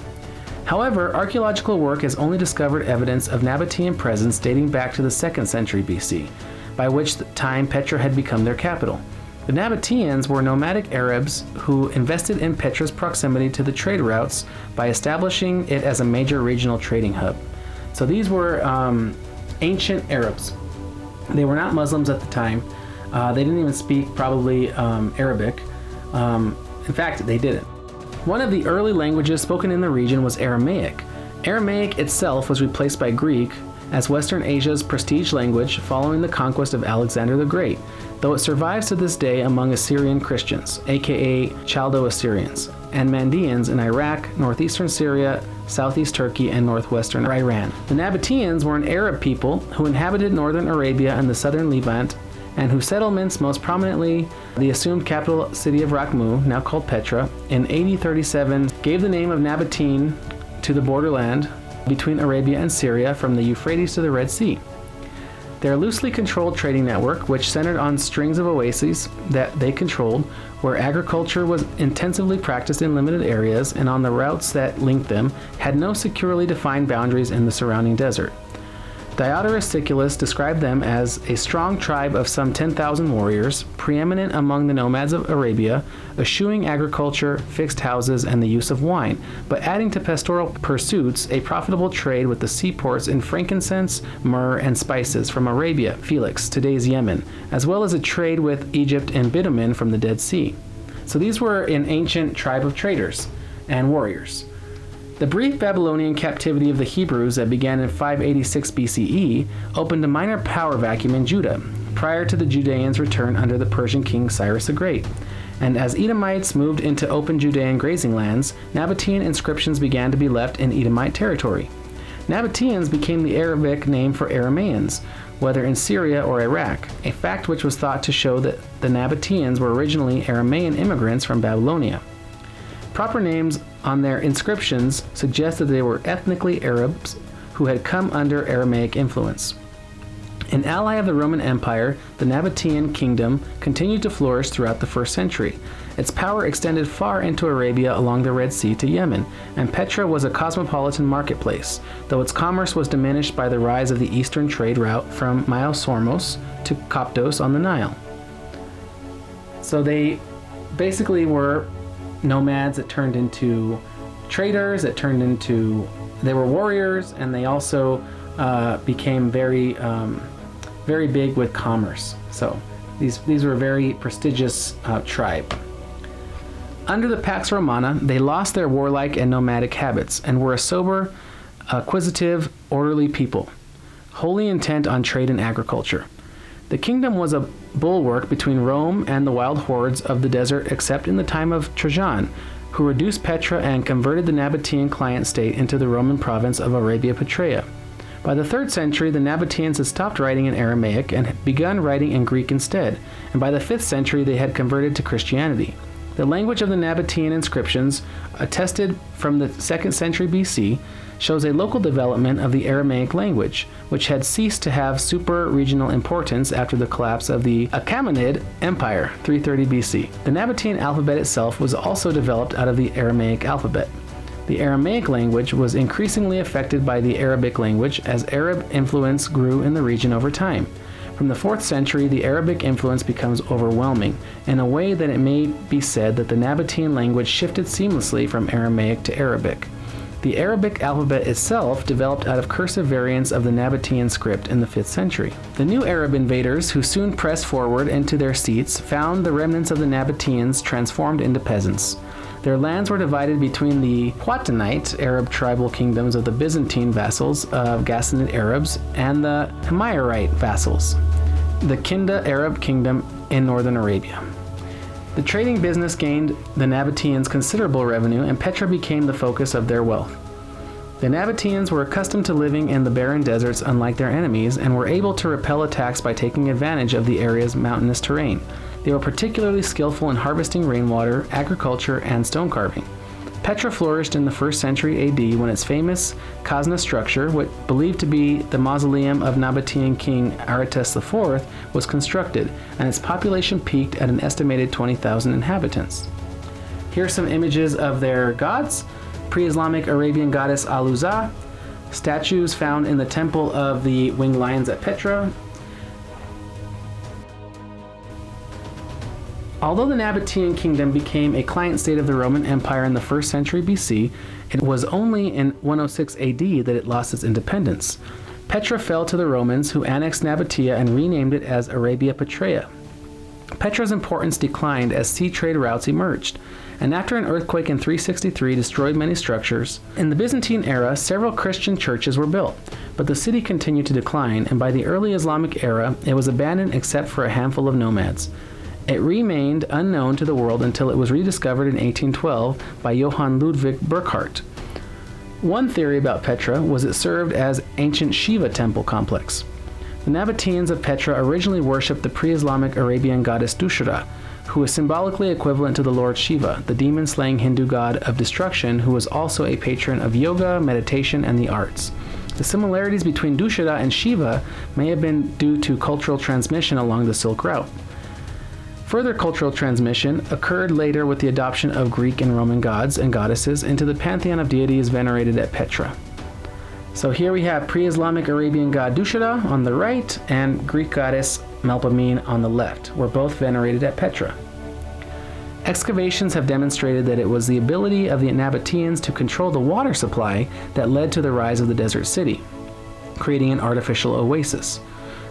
However, archaeological work has only discovered evidence of Nabataean presence dating back to the 2nd century BC, by which time Petra had become their capital. The Nabataeans were nomadic Arabs who invested in Petra's proximity to the trade routes by establishing it as a major regional trading hub. So these were ancient Arabs. They were not Muslims at the time. They didn't even speak probably Arabic. In fact, they didn't. One of the early languages spoken in the region was Aramaic. Aramaic itself was replaced by Greek as Western Asia's prestige language following the conquest of Alexander the Great, though it survives to this day among Assyrian Christians, aka Chaldo-Assyrians, and Mandeans in Iraq, northeastern Syria, southeast Turkey, and northwestern Iran. The Nabataeans were an Arab people who inhabited northern Arabia and the southern Levant, and whose settlements, most prominently the assumed capital city of Rakmu, now called Petra, in AD 37 gave the name of Nabataean to the borderland between Arabia and Syria from the Euphrates to the Red Sea. Their loosely controlled trading network, which centered on strings of oases that they controlled, where agriculture was intensively practiced in limited areas and on the routes that linked them, had no securely defined boundaries in the surrounding desert. Diodorus Siculus described them as a strong tribe of some 10,000 warriors, preeminent among the nomads of Arabia, eschewing agriculture, fixed houses, and the use of wine, but adding to pastoral pursuits a profitable trade with the seaports in frankincense, myrrh, and spices from Arabia, Felix, today's Yemen, as well as a trade with Egypt and bitumen from the Dead Sea. So these were an ancient tribe of traders and warriors. The brief Babylonian captivity of the Hebrews that began in 586 BCE opened a minor power vacuum in Judah, prior to the Judeans' return under the Persian king Cyrus the Great. And as Edomites moved into open Judean grazing lands, Nabataean inscriptions began to be left in Edomite territory. Nabataeans became the Arabic name for Aramaeans, whether in Syria or Iraq, a fact which was thought to show that the Nabataeans were originally Aramaean immigrants from Babylonia. Proper names on their inscriptions suggest that they were ethnically Arabs who had come under Aramaic influence. An ally of the Roman Empire, the Nabataean kingdom continued to flourish throughout the 1st century. Its power extended far into Arabia along the Red Sea to Yemen, and Petra was a cosmopolitan marketplace, though its commerce was diminished by the rise of the eastern trade route from Myos to Cappadocia on the Nile. So they basically were nomads that turned into traders, they were warriors, and they also became very big with commerce. So these were a very prestigious tribe. Under the Pax Romana, they lost their warlike and nomadic habits and were a sober, acquisitive, orderly people, wholly intent on trade and agriculture. The kingdom was a bulwark between Rome and the wild hordes of the desert, except in the time of Trajan, who reduced Petra and converted the Nabataean client state into the Roman province of Arabia Petraea. By the 3rd century, the Nabataeans had stopped writing in Aramaic and had begun writing in Greek instead, and by the 5th century they had converted to Christianity. The language of the Nabataean inscriptions, attested from the 2nd century BC, shows a local development of the Aramaic language, which had ceased to have super-regional importance after the collapse of the Achaemenid Empire, 330 BC. The Nabataean alphabet itself was also developed out of the Aramaic alphabet. The Aramaic language was increasingly affected by the Arabic language as Arab influence grew in the region over time. From the 4th century, the Arabic influence becomes overwhelming, in a way that it may be said that the Nabataean language shifted seamlessly from Aramaic to Arabic. The Arabic alphabet itself developed out of cursive variants of the Nabataean script in the 5th century. The new Arab invaders, who soon pressed forward into their seats, found the remnants of the Nabataeans transformed into peasants. Their lands were divided between the Huatanite Arab tribal kingdoms of the Byzantine vassals of Ghassanid Arabs and the Himyarite vassals, the Kinda Arab kingdom in northern Arabia. The trading business gained the Nabataeans considerable revenue, and Petra became the focus of their wealth. The Nabataeans were accustomed to living in the barren deserts unlike their enemies, and were able to repel attacks by taking advantage of the area's mountainous terrain. They were particularly skillful in harvesting rainwater, agriculture, and stone carving. Petra flourished in the 1st century AD when its famous Khazna structure, what believed to be the mausoleum of Nabataean king Aratus IV, was constructed, and its population peaked at an estimated 20,000 inhabitants. Here are some images of their gods. Pre-Islamic Arabian goddess Al-Uzza, statues found in the temple of the winged lions at Petra. Although the Nabataean kingdom became a client state of the Roman Empire in the 1st century BC, it was only in 106 AD that it lost its independence. Petra fell to the Romans, who annexed Nabatea and renamed it as Arabia Petraea. Petra's importance declined as sea trade routes emerged, and after an earthquake in 363 destroyed many structures. In the Byzantine era, several Christian churches were built, but the city continued to decline, and by the early Islamic era, it was abandoned except for a handful of nomads. It remained unknown to the world until it was rediscovered in 1812 by Johann Ludwig Burckhardt. One theory about Petra was it served as ancient Shiva temple complex. The Nabataeans of Petra originally worshipped the pre-Islamic Arabian goddess Dushra, who is symbolically equivalent to the Lord Shiva, the demon-slaying Hindu god of destruction who was also a patron of yoga, meditation, and the arts. The similarities between Dushra and Shiva may have been due to cultural transmission along the Silk Route. Further cultural transmission occurred later with the adoption of Greek and Roman gods and goddesses into the pantheon of deities venerated at Petra. So here we have pre-Islamic Arabian god Dushra on the right and Greek goddess Melpomene on the left, were both venerated at Petra. Excavations have demonstrated that it was the ability of the Nabataeans to control the water supply that led to the rise of the desert city, creating an artificial oasis.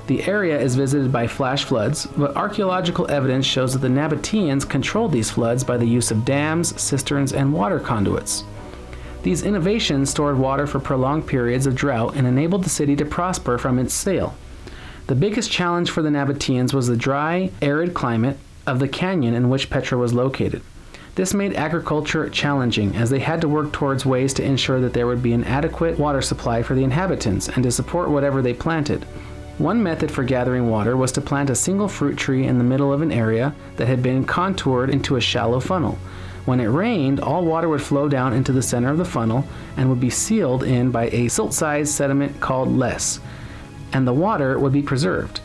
The area is visited by flash floods, but archaeological evidence shows that the Nabataeans controlled these floods by the use of dams, cisterns, and water conduits. These innovations stored water for prolonged periods of drought and enabled the city to prosper from its sale. The biggest challenge for the Nabataeans was the dry, arid climate of the canyon in which Petra was located. This made agriculture challenging, as they had to work towards ways to ensure that there would be an adequate water supply for the inhabitants and to support whatever they planted. One method for gathering water was to plant a single fruit tree in the middle of an area that had been contoured into a shallow funnel. When it rained, all water would flow down into the center of the funnel and would be sealed in by a silt-sized sediment called less, and the water would be preserved.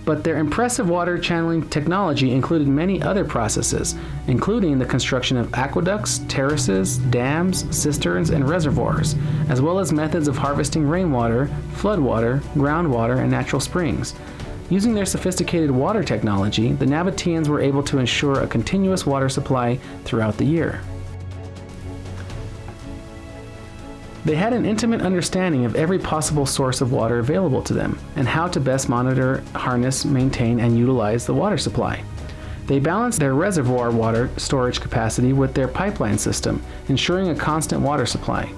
But their impressive water channeling technology included many other processes, including the construction of aqueducts, terraces, dams, cisterns, and reservoirs, as well as methods of harvesting rainwater, floodwater, groundwater, and natural springs. Using their sophisticated water technology, the Nabataeans were able to ensure a continuous water supply throughout the year. They had an intimate understanding of every possible source of water available to them, and how to best monitor, harness, maintain, and utilize the water supply. They balanced their reservoir water storage capacity with their pipeline system, ensuring a constant water supply.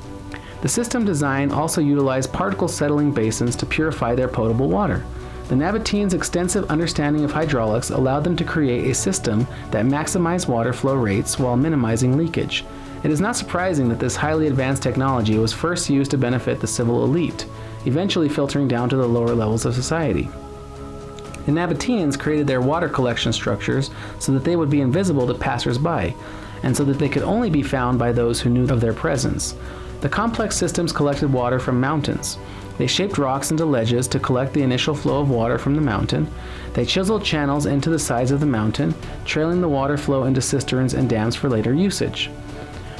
The system design also utilized particle settling basins to purify their potable water. The Nabataeans' extensive understanding of hydraulics allowed them to create a system that maximized water flow rates while minimizing leakage. It is not surprising that this highly advanced technology was first used to benefit the civil elite, eventually filtering down to the lower levels of society. The Nabataeans created their water collection structures so that they would be invisible to passers-by, and so that they could only be found by those who knew of their presence. The complex systems collected water from mountains. They shaped rocks into ledges to collect the initial flow of water from the mountain. They chiseled channels into the sides of the mountain, trailing the water flow into cisterns and dams for later usage.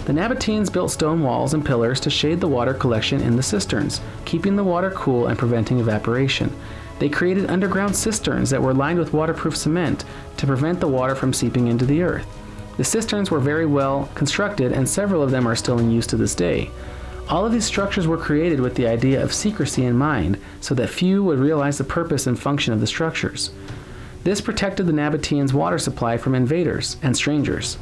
The Nabataeans built stone walls and pillars to shade the water collection in the cisterns, keeping the water cool and preventing evaporation. They created underground cisterns that were lined with waterproof cement to prevent the water from seeping into the earth. The cisterns were very well constructed, and several of them are still in use to this day. All of these structures were created with the idea of secrecy in mind, so that few would realize the purpose and function of the structures. This protected the Nabataeans' water supply from invaders and strangers.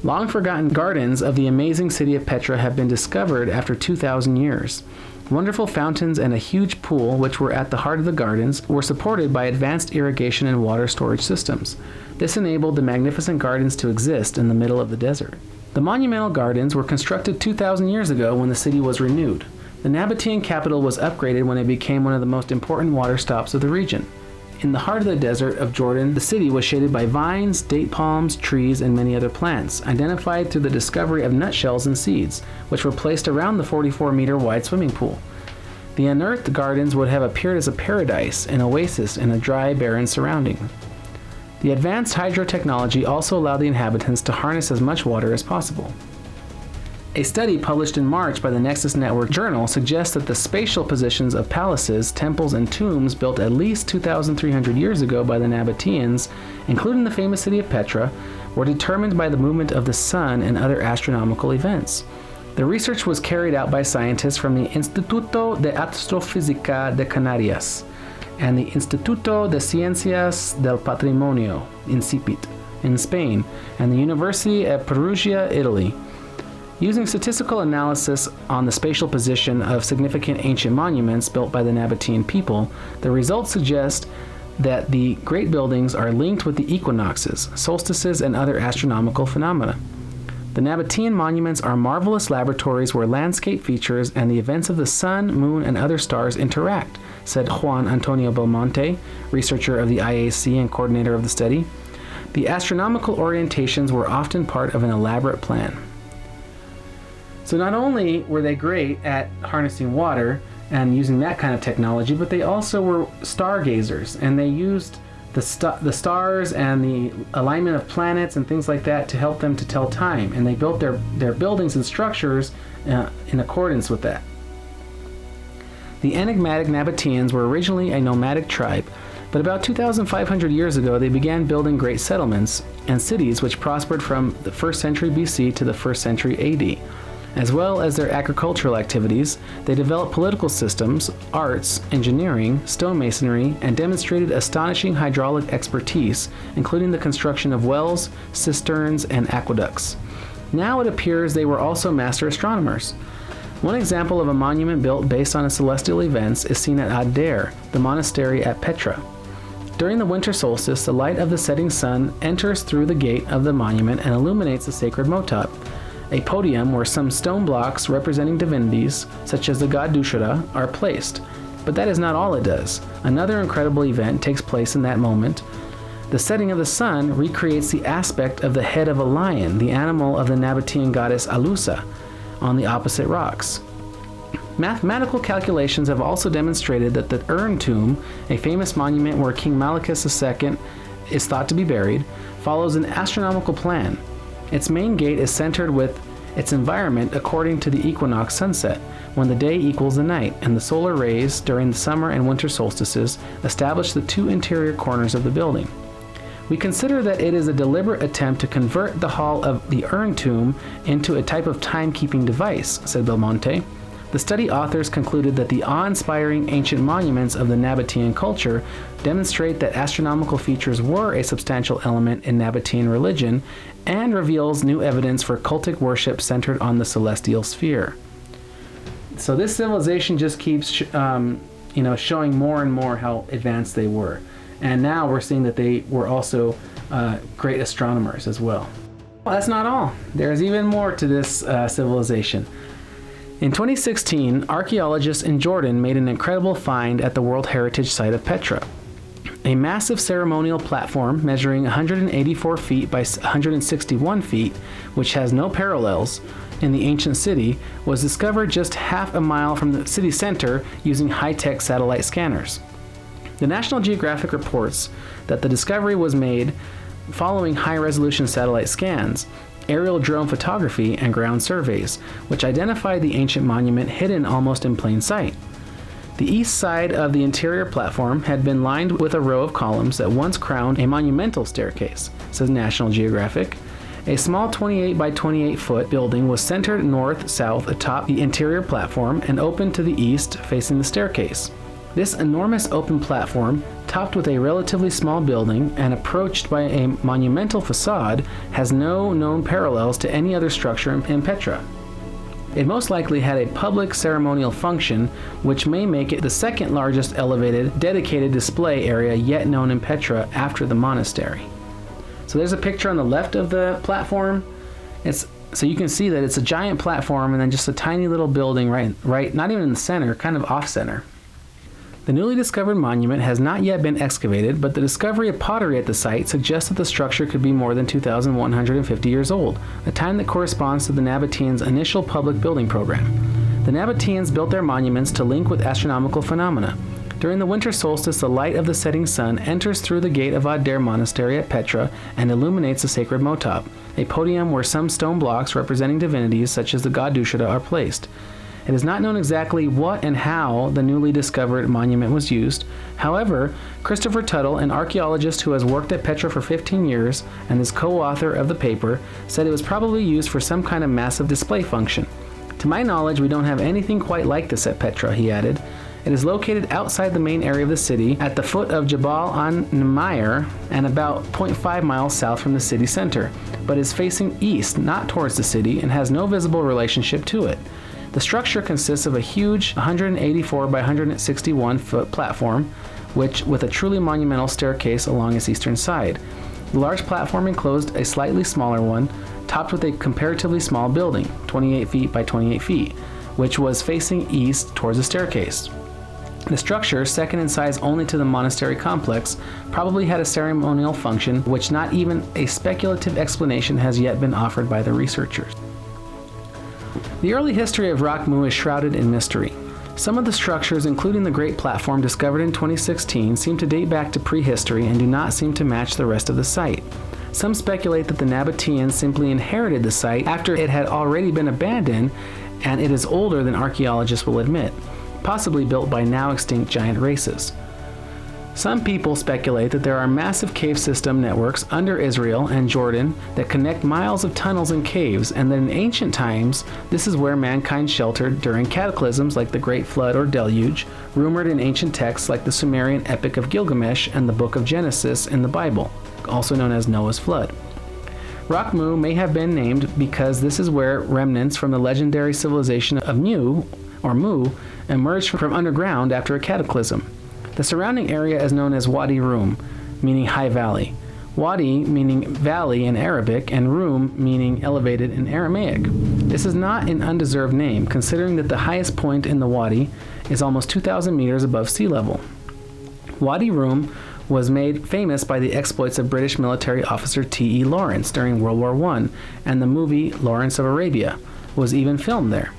Long-forgotten gardens of the amazing city of Petra have been discovered after 2,000 years. Wonderful fountains and a huge pool, which were at the heart of the gardens, were supported by advanced irrigation and water storage systems. This enabled the magnificent gardens to exist in the middle of the desert. The monumental gardens were constructed 2,000 years ago when the city was renewed. The Nabataean capital was upgraded when it became one of the most important water stops of the region. In the heart of the desert of Jordan, the city was shaded by vines, date palms, trees, and many other plants, identified through the discovery of nutshells and seeds, which were placed around the 44-meter wide swimming pool. The unearthed gardens would have appeared as a paradise, an oasis in a dry, barren surrounding. The advanced hydrotechnology also allowed the inhabitants to harness as much water as possible. A study published in March by the Nexus Network Journal suggests that the spatial positions of palaces, temples, and tombs built at least 2,300 years ago by the Nabataeans, including the famous city of Petra, were determined by the movement of the sun and other astronomical events. The research was carried out by scientists from the Instituto de Astrofísica de Canarias and the Instituto de Ciencias del Patrimonio, INCIPIT, in Spain, and the University of Perugia, Italy. Using statistical analysis on the spatial position of significant ancient monuments built by the Nabataean people, the results suggest that the great buildings are linked with the equinoxes, solstices, and other astronomical phenomena. The Nabataean monuments are marvelous laboratories where landscape features and the events of the sun, moon, and other stars interact, said Juan Antonio Belmonte, researcher of the IAC and coordinator of the study. The astronomical orientations were often part of an elaborate plan. So not only were they great at harnessing water and using that kind of technology, but they also were stargazers, and they used the stars and the alignment of planets and things like that to help them to tell time, and they built their buildings and structures in accordance with that. The enigmatic Nabataeans were originally a nomadic tribe, but about 2,500 years ago they began building great settlements and cities which prospered from the 1st century BC to the 1st century AD. As well as their agricultural activities, they developed political systems, arts, engineering, stonemasonry, and demonstrated astonishing hydraulic expertise, including the construction of wells, cisterns, and aqueducts. Now it appears they were also master astronomers. One example of a monument built based on celestial events is seen at Ad-Dair, the monastery at Petra. During the winter solstice, the light of the setting sun enters through the gate of the monument and illuminates the sacred motop, a podium where some stone blocks representing divinities, such as the god Dushara, are placed. But that is not all it does. Another incredible event takes place in that moment. The setting of the sun recreates the aspect of the head of a lion, the animal of the Nabataean goddess Al-Uzza, on the opposite rocks. Mathematical calculations have also demonstrated that the Urn Tomb, a famous monument where King Malichus II is thought to be buried, follows an astronomical plan. Its main gate is centered with its environment according to the equinox sunset, when the day equals the night, and the solar rays during the summer and winter solstices establish the two interior corners of the building. We consider that it is a deliberate attempt to convert the hall of the Urn Tomb into a type of timekeeping device, said Belmonte. The study authors concluded that the awe-inspiring ancient monuments of the Nabataean culture demonstrate that astronomical features were a substantial element in Nabataean religion and reveals new evidence for cultic worship centered on the celestial sphere. So this civilization just keeps showing more and more how advanced they were. And now we're seeing that they were also great astronomers as well. Well, that's not all. There's even more to this civilization. In 2016, archaeologists in Jordan made an incredible find at the World Heritage Site of Petra. A massive ceremonial platform measuring 184 feet by 161 feet, which has no parallels in the ancient city, was discovered just half a mile from the city center using high-tech satellite scanners. The National Geographic reports that the discovery was made following high-resolution satellite scans, aerial drone photography, and ground surveys, which identified the ancient monument hidden almost in plain sight. The east side of the interior platform had been lined with a row of columns that once crowned a monumental staircase, says National Geographic. A small 28 by 28 foot building was centered north-south atop the interior platform and open to the east facing the staircase. This enormous open platform, topped with a relatively small building and approached by a monumental facade, has no known parallels to any other structure in Petra. It most likely had a public ceremonial function, which may make it the second largest elevated, dedicated display area yet known in Petra after the monastery. So there's a picture on the left of the platform. It's So you can see that it's a giant platform and then just a tiny little building right, not even in the center, kind of off-center. The newly discovered monument has not yet been excavated, but the discovery of pottery at the site suggests that the structure could be more than 2,150 years old, a time that corresponds to the Nabataeans' initial public building program. The Nabataeans built their monuments to link with astronomical phenomena. During the winter solstice, the light of the setting sun enters through the gate of Ad-Dar Monastery at Petra and illuminates the sacred motop, a podium where some stone blocks representing divinities such as the god Dushra are placed. It is not known exactly what and how the newly discovered monument was used. However, Christopher Tuttle, an archaeologist who has worked at Petra for 15 years and is co-author of the paper, said it was probably used for some kind of massive display function. To my knowledge, we don't have anything quite like this at Petra, he added. It is located outside the main area of the city, at the foot of Jabal an-Numayr and about 0.5 miles south from the city center, but is facing east, not towards the city, and has no visible relationship to it. The structure consists of a huge 184 by 161 foot platform, with a truly monumental staircase along its eastern side. The large platform enclosed a slightly smaller one, topped with a comparatively small building, 28 feet by 28 feet, which was facing east towards the staircase. The structure, second in size only to the monastery complex, probably had a ceremonial function, which not even a speculative explanation has yet been offered by the researchers. The early history of Rakmu is shrouded in mystery. Some of the structures, including the great platform discovered in 2016, seem to date back to prehistory and do not seem to match the rest of the site. Some speculate that the Nabataeans simply inherited the site after it had already been abandoned, and it is older than archaeologists will admit, possibly built by now extinct giant races. Some people speculate that there are massive cave system networks under Israel and Jordan that connect miles of tunnels and caves, and that in ancient times, this is where mankind sheltered during cataclysms like the Great Flood or Deluge, rumored in ancient texts like the Sumerian Epic of Gilgamesh and the Book of Genesis in the Bible, also known as Noah's Flood. Rakmu may have been named because this is where remnants from the legendary civilization of Mu emerged from underground after a cataclysm. The surrounding area is known as Wadi Room, meaning high valley. Wadi meaning valley in Arabic, and Room meaning elevated in Aramaic. This is not an undeserved name, considering that the highest point in the wadi is almost 2,000 meters above sea level. Wadi Room was made famous by the exploits of British military officer T.E. Lawrence during World War I, and the movie Lawrence of Arabia was even filmed there.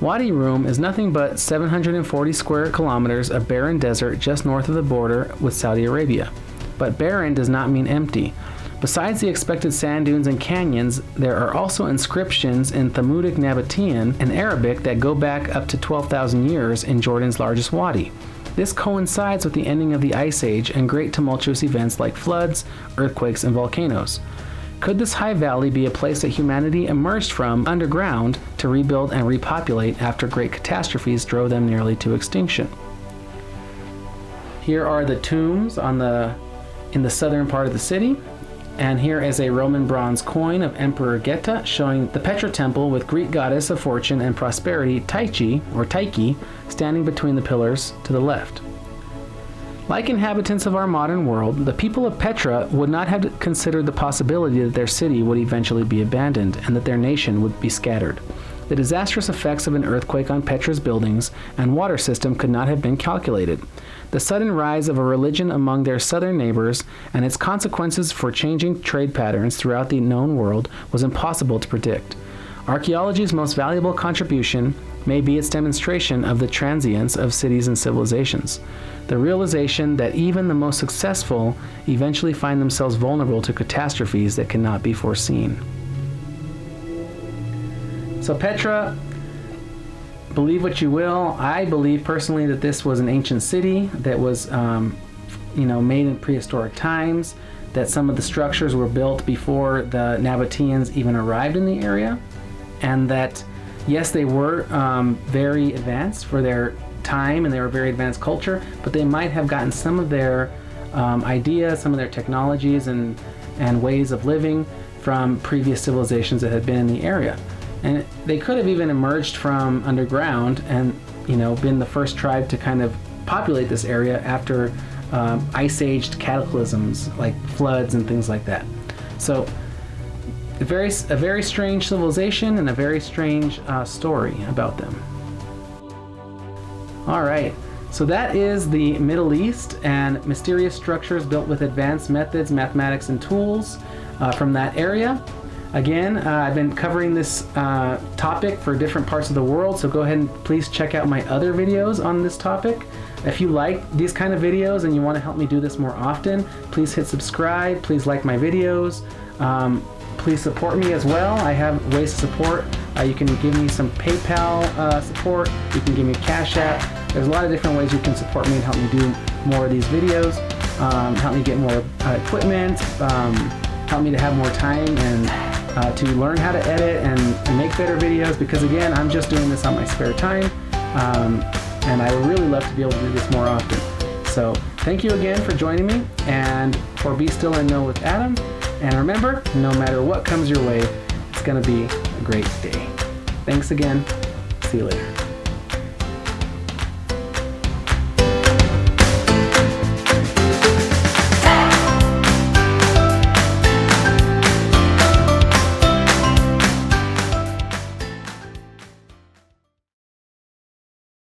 Wadi Room is nothing but 740 square kilometers of barren desert just north of the border with Saudi Arabia. But barren does not mean empty. Besides the expected sand dunes and canyons, there are also inscriptions in Thamudic Nabataean and Arabic that go back up to 12,000 years in Jordan's largest wadi. This coincides with the ending of the Ice Age and great tumultuous events like floods, earthquakes, and volcanoes. Could this high valley be a place that humanity emerged from underground to rebuild and repopulate after great catastrophes drove them nearly to extinction? Here are the tombs in the southern part of the city, and here is a Roman bronze coin of Emperor Geta showing the Petra Temple with Greek goddess of fortune and prosperity Tyche standing between the pillars to the left. Like inhabitants of our modern world, the people of Petra would not have considered the possibility that their city would eventually be abandoned and that their nation would be scattered. The disastrous effects of an earthquake on Petra's buildings and water system could not have been calculated. The sudden rise of a religion among their southern neighbors and its consequences for changing trade patterns throughout the known world was impossible to predict. Archaeology's most valuable contribution may be its demonstration of the transience of cities and civilizations. The realization that even the most successful eventually find themselves vulnerable to catastrophes that cannot be foreseen. So Petra, believe what you will. I believe personally that this was an ancient city that was made in prehistoric times, that some of the structures were built before the Nabataeans even arrived in the area, and that yes, they were very advanced for their time and they were very advanced culture, but they might have gotten some of their ideas, some of their technologies and ways of living from previous civilizations that had been in the area. And they could have even emerged from underground and been the first tribe to kind of populate this area after ice-aged cataclysms like floods and things like that. So a very strange civilization and a very strange story about them. All right, so that is the Middle East and mysterious structures built with advanced methods, mathematics, and tools from that area. Again, I've been covering this topic for different parts of the world, so go ahead and please check out my other videos on this topic. If you like these kind of videos and you want to help me do this more often, please hit subscribe, please like my videos, please support me as well. I have ways to support. You can give me some PayPal support, you can give me Cash App. There's a lot of different ways you can support me and help me do more of these videos, help me get more equipment, help me to have more time and to learn how to edit and make better videos, because again, I'm just doing this on my spare time, and I would really love to be able to do this more often. So thank you again for joining me and for Be Still and Know with Adam. And remember, no matter what comes your way, it's going to be a great day. Thanks again. See you later.